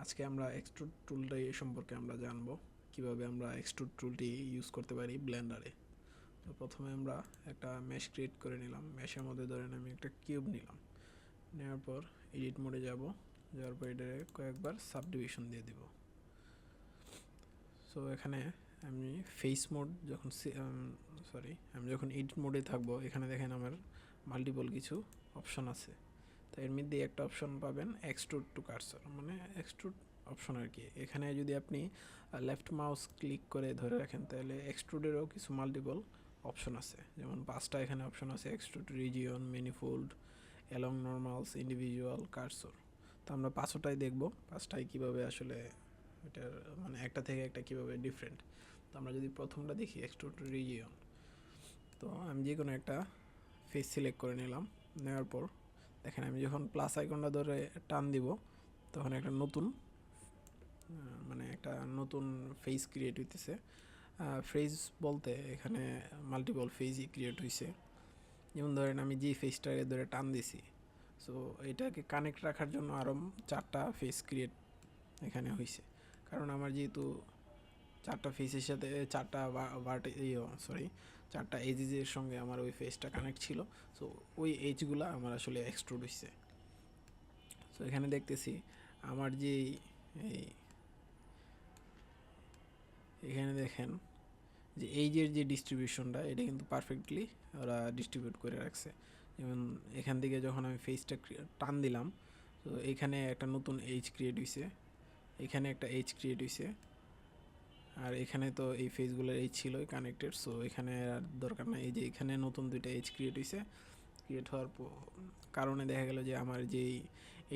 আজকে আমরা এক্সট্রুড টুলটা সম্পর্কে আমরা জানবো কিভাবে আমরা এক্সট্রুড টুলটি ইউজ করতে পারি ব্লেন্ডারে। তো প্রথমে আমরা একটা মেশ ক্রিয়েট করে নিলাম। মেশের মধ্যে ধরেন আমি একটা কিউব নিলাম, নেওয়ার পর এডিট মোডে যাওয়ার পর এটারে কয়েকবার সাবডিভিশন দিয়ে দিব। সো এখানে আমি ফেস মোড যখন আমি যখন এডিট মোডে থাকবো, এখানে দেখেন আমার মাল্টিপল কিছু অপশন আছে। তো এর মধ্যে একটা অপশন পাবেন এক্সট্রুড টু কার্সর, মানে এক্সট্রুড অপশন আর কি। এখানে যদি আপনি লেফট মাউস ক্লিক করে ধরে রাখেন তাহলে এক্সট্রুডেরও কিছু মাল্টিপল অপশন আছে, যেমন 5টা এখানে অপশন আছে: extrude, region, manifold, along, normals, individual, cursor. তো আমরা 5টাই দেখব, 5টাই কীভাবে আসলে এটার মানে একটা থেকে একটা কীভাবে ডিফারেন্ট। তো আমরা যদি প্রথমটা দেখি এক্সট্রুড রিজিয়ন, তো আমি যে কোনো একটা ফেস সিলেক্ট করে নিলাম। নেওয়ার পর দেখেন আমি যখন প্লাস আইকনটা ধরে টান দিব তখন একটা নতুন ফেস ক্রিয়েট হইতেছে। ফেস বলতে এখানে মাল্টিপল ফেসই ক্রিয়েট হয়েছে। যেমন ধরেন আমি যে ফেসটাকে ধরে টান দিছি, সো এটাকে কানেক্ট রাখার জন্য আরও 4টা ফেস ক্রিয়েট এখানে হয়েছে, কারণ আমার যেহেতু 4টা ফেসের সাথে 4টা এজের সঙ্গে আমার ওই ফেসটা কানেক্ট ছিল। সো ওই এজগুলো আমার আসলে এক্সট্রুড হয়েছে। সো এখানে দেখতেছি আমার যে এখানে দেখেন যে এইজের যে ডিস্ট্রিবিউশনটা, এটা কিন্তু পারফেক্টলি ওরা ডিস্ট্রিবিউট করে রাখছে। যেমন এখান থেকে যখন আমি ফেসটা টান দিলাম, তো এখানে একটা নতুন এইজ ক্রিয়েট হয়েছে, এখানে একটা এইজ ক্রিয়েট হয়েছে, আর এখানে তো এই ফেসগুলোর এইজ ছিল কানেক্টেড। সো এখানে আর দরকার নাই, এই যে এখানে নতুন 2টা এইজ ক্রিয়েট হয়েছে। ক্রিয়েট হওয়ার কারণে দেখা গেল যে আমার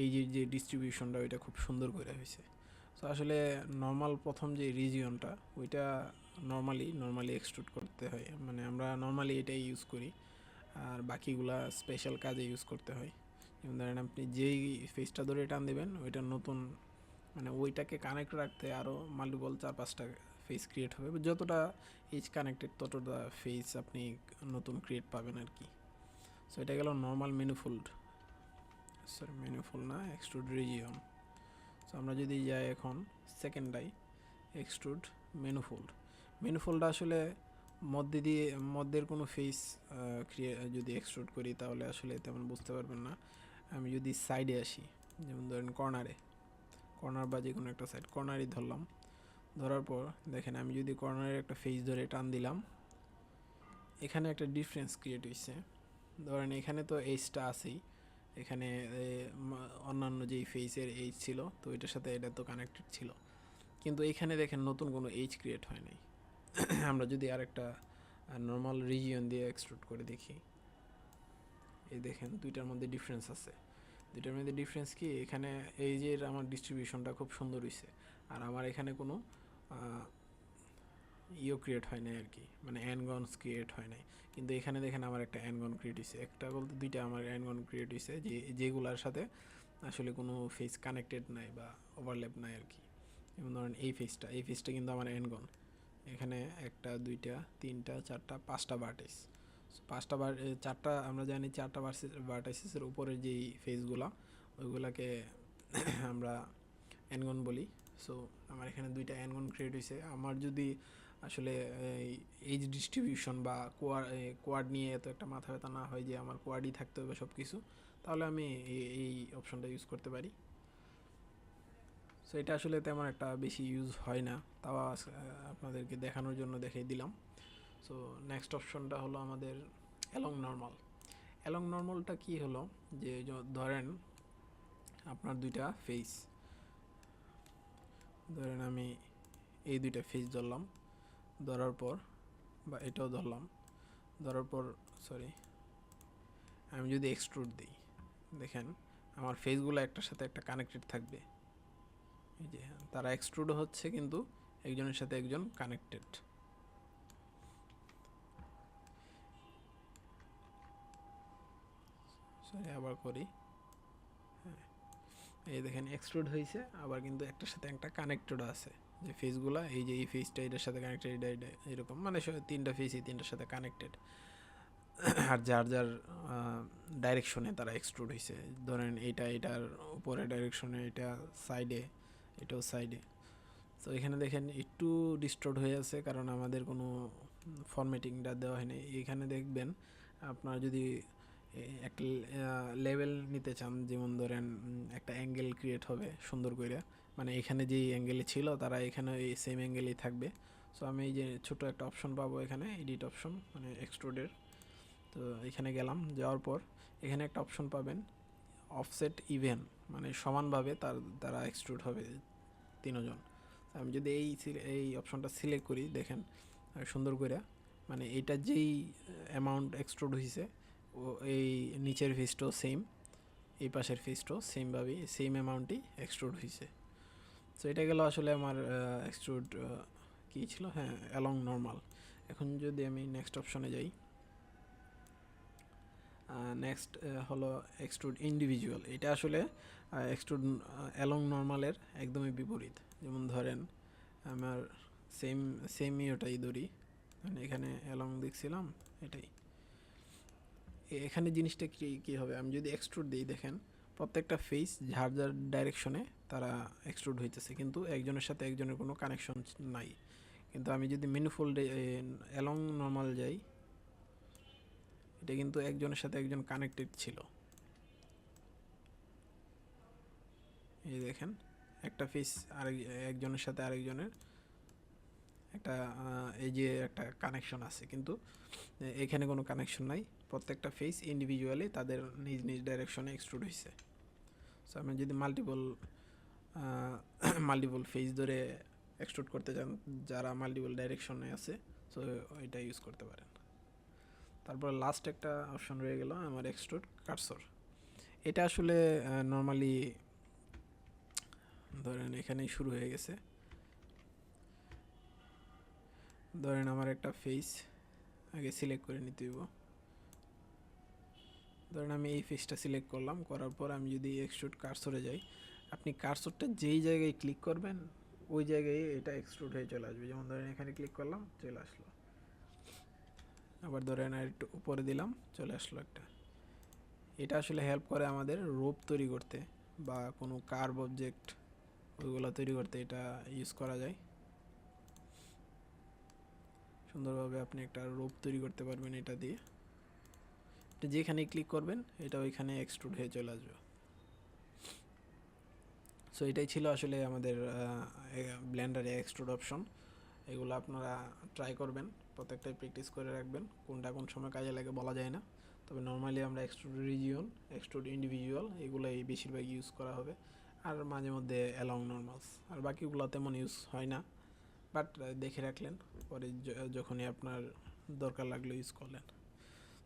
এইজের যে ডিস্ট্রিবিউশনটা ওইটা খুব সুন্দর করে হয়েছে। সো আসলে নর্মাল প্রথম যে রিজিয়নটা ওইটা নর্মালি এক্সট্রুড করতে হয়, মানে আমরা নর্মালি এটাই ইউজ করি, আর বাকিগুলা স্পেশাল কাজে ইউজ করতে হয়। যেমন ধরেন আপনি যেই ফেসটা ধরে টান দেবেন ওইটা নতুন, মানে ওইটাকে কানেক্ট রাখতে আরও মাল্টিপল 4-5টা ফেস ক্রিয়েট হবে। যতটা এইজ কানেক্টেড ততটা ফেস আপনি নতুন ক্রিয়েট পাবেন আর কি। সো এটা গেল নর্মাল ম্যানিফোল্ড, না, এক্সট্রুড রিজিয়ন। সো আমরা যদি যাই এখন সেকেন্ডটাই এক্সট্রুড ম্যানিফোল্ড আসলে মধ্যের কোনো ফেস যদি এক্সট্রুড করি তাহলে আসলে তেমন বুঝতে পারবেন না। আমি যদি সাইডে আসি, যেমন ধরেন কর্নার বা যে কোনো একটা সাইড কর্নারই ধরলাম, ধরার পর দেখেন আমি যদি কর্নারের একটা ফেস ধরে টান দিলাম, এখানে একটা ডিফারেন্স ক্রিয়েট হয়েছে। ধরেন এখানে তো এইজটা আছেই, এখানে অন্যান্য যেই ফেসের এইজ ছিল তো এটার সাথে এটা তো কানেক্টেড ছিল, কিন্তু এখানে দেখেন নতুন কোনো এইজ ক্রিয়েট হয় নাই। আমরা যদি আরেকটা নর্মাল রিজিয়ন দিয়ে এক্সট্রুড করে দেখি, এই দেখেন দুইটার মধ্যে ডিফারেন্স আছে। দুইটার মধ্যে ডিফারেন্স কি, এখানে এইজের আমার ডিস্ট্রিবিউশনটা খুব সুন্দর হয়েছে, আর আমার এখানে কোনো ক্রিয়েট হয় নাই আর কি, মানে অ্যানগনস ক্রিয়েট হয় নাই। কিন্তু এখানে দেখেন আমার একটা অ্যানগন ক্রিয়েট হয়েছে, একটা বলতে 2টা আমার অ্যানগন ক্রিয়েট হয়েছে যেগুলোর সাথে আসলে কোনো ফেস কানেক্টেড নাই বা ওভারল্যাপ নাই আর কি। যেমন ধরেন এই ফেসটা কিন্তু আমার অ্যানগন, এখানে 1, 2, 3, 4, 5টা ভার্টেক্স। 4টা আমরা জানি 4টা ভার্টেক্সের উপরের যেই ফেসগুলা ওইগুলাকে আমরা অ্যানগন বলি। সো আমার এখানে 2টা অ্যানগন ক্রিয়েট হয়েছে। আমার যদি আসলে এইজ ডিস্ট্রিবিউশন বা কোয়াড নিয়ে এত একটা মাথা ব্যথা না হয় যে আমার কোয়াডই থাকতে হবে সব কিছু, তাহলে আমি এই অপশনটা ইউজ করতে পারি। সো এটা আসলে তেমন একটা বেশি ইউজ হয় না, তাও আপনাদেরকে দেখানোর জন্য দেখিয়ে দিলাম। সো নেক্সট অপশনটা হলো আমাদের অ্যালং নর্মালটা কি হলো, যে ধরেন আপনার 2টা ফেস, ধরেন আমি এই 2টা ফেস ধরলাম, ধরার পর বা এটাও ধরলাম, ধরার পর আমি যদি এক্সট্রুড দিই, দেখেন আমার ফেসগুলো একটার সাথে একটা কানেক্টেড থাকবে। এই যে তারা এক্সট্রুড হচ্ছে কিন্তু একজনের সাথে একজন কানেক্টেড। আবার করি, হ্যাঁ, এই দেখেন এক্সট্রুড হয়েছে, আবার কিন্তু একটার সাথে একটা কানেক্টেড আছে। যে ফেসগুলা, এই যে এই ফেসটা এটার সাথে কানেক্টেড, এটা এরকম, মানে 3টা ফেসই 3টার সাথে কানেক্টেড। আর যার ডাইরেকশনে তারা এক্সট্রুড হয়েছে, ধরেন এইটা এটার উপরে ডাইরেকশনে, এটা সাইডে, এটাও সাইডে। তো এখানে দেখেন একটু ডিস্টর্ট হয়ে আছে, কারণ আমাদের কোনো ফরম্যাটিংটা দেওয়া হয়নি। এখানে দেখবেন আপনার যদি একটা লেভেল নিতে চান, যেমন ধরেন একটা অ্যাঙ্গেল ক্রিয়েট হবে সুন্দর করে, মানে এখানে যেই অ্যাঙ্গেলে ছিল তারা এখানে এই সেম অ্যাঙ্গেলেই থাকবে। সো আমি এই যে ছোটো একটা অপশন পাবো এখানে, এডিট অপশন, মানে এক্সট্রুডের। তো এখানে গেলাম, যাওয়ার পর এখানে একটা অপশন পাবেন অফসেট ইভেন, মানে সমানভাবে তারা এক্সট্রুড হবে তিনজন। আমি যদি এই অপশনটা সিলেক্ট করি, দেখেন সুন্দর করে, মানে এইটা যেই অ্যামাউন্ট এক্সট্রুড হয়েছে ও এই নিচের ফিসটাও সেম, এই পাশের ফিসটাও সেমভাবেই সেম অ্যামাউন্টই এক্সট্রুড হয়েছে। সো এটা গেল আসলে আমার এক্সট্রুড কী ছিল, হ্যাঁ অ্যালং নর্মাল। এখন যদি আমি নেক্সট অপশনে যাই, নেক্সট হলো এক্সট্রুড ইন্ডিভিজুয়াল। এটা আসলে এক্সট্রুড অ্যালং নর্মালের একদমই বিপরীত। যেমন ধরেন আমার সেমই ওটাই ধরি, মানে এখানে অ্যালং দেখছিলাম এটাই। এখানে জিনিসটা কী হবে, আমি যদি এক্সট্রুড দিই, দেখেন প্রত্যেকটা ফেস যার যার ডাইরেকশনে তারা এক্সট্রুড হইতেছে, কিন্তু একজনের সাথে একজনের কোনো কানেকশন নাই। কিন্তু আমি যদি ম্যানিফোল্ডে অ্যালং নর্মাল যাই, এটা কিন্তু একজনের সাথে একজন কানেক্টেড ছিল। এই দেখেন একটা ফেস একজনের সাথে আরেকজনের একটা এই যে একটা কানেকশন আছে, কিন্তু এখানে কোনো কানেকশন নাই। প্রত্যেকটা ফেস ইন্ডিভিজুয়ালি তাদের নিজ নিজ ডাইরেকশনে এক্সট্রুড হয়েছে। সো আমি যদি মাল্টিপল ফেস ধরে এক্সট্রুড করতে চান, যারা মাল্টিপল ডাইরেকশনে আছে, সো এটা ইউজ করতে পারেন। তারপর লাস্ট একটা অপশন রয়ে গেল আমার এক্সট্রুড কার্সর। এটা আসলে নর্মালি ধরেন এখানেই শুরু হয়ে গেছে। ধরেন আমার একটা ফেস আগে সিলেক্ট করে নিতে হইব। ধরেন আমি এই ফেসটা সিলেক্ট করলাম, করার পর আমি যদি এক্সট্রুড কার্সরে যাই, আপনি কার্সরটা যেই জায়গায় ক্লিক করবেন ওই জায়গায় এটা এক্সট্রুড হয়ে চলে আসবে। যেমন ধরেন এখানে ক্লিক করলাম, চলে আসলো। আবার ধরেন আর একটু উপরে দিলাম, চলে আসলো একটা। এটা আসলে হেল্প করে আমাদের রোপ তৈরি করতে বা কোনো কার্ভ অবজেক্ট ওইগুলো তৈরি করতে এটা ইউজ করা যায়। সুন্দরভাবে আপনি একটা রোপ তৈরি করতে পারবেন এটা দিয়ে। এটা যেখানে ক্লিক করবেন এটা ওইখানে এক্সট্রুড হয়ে চলে আসবে। সো এটাই ছিল আসলে আমাদের ব্লেন্ডারে এক্সট্রুড অপশন। এগুলো আপনারা ট্রাই করবেন, প্রত্যেকটাই প্র্যাকটিস করে রাখবেন। কোনটা কোন সময় কাজে লাগে বলা যায় না, তবে নর্মালি আমরা এক্সট্রুড রিজিয়ন, এক্সট্রুড ইন্ডিভিজুয়াল এগুলোই বেশিরভাগ ইউজ করা হবে, আর মাঝে মধ্যে অ্যালং নর্মালস, আর বাকিগুলো তেমন ইউজ হয় না। বাট দেখে রাখলেন, পরে যখনই আপনার দরকার লাগলো ইউজ করলেন।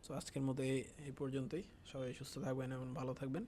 সো আজকের মতো এই পর্যন্তই। সবাই সুস্থ থাকবেন এবং ভালো থাকবেন।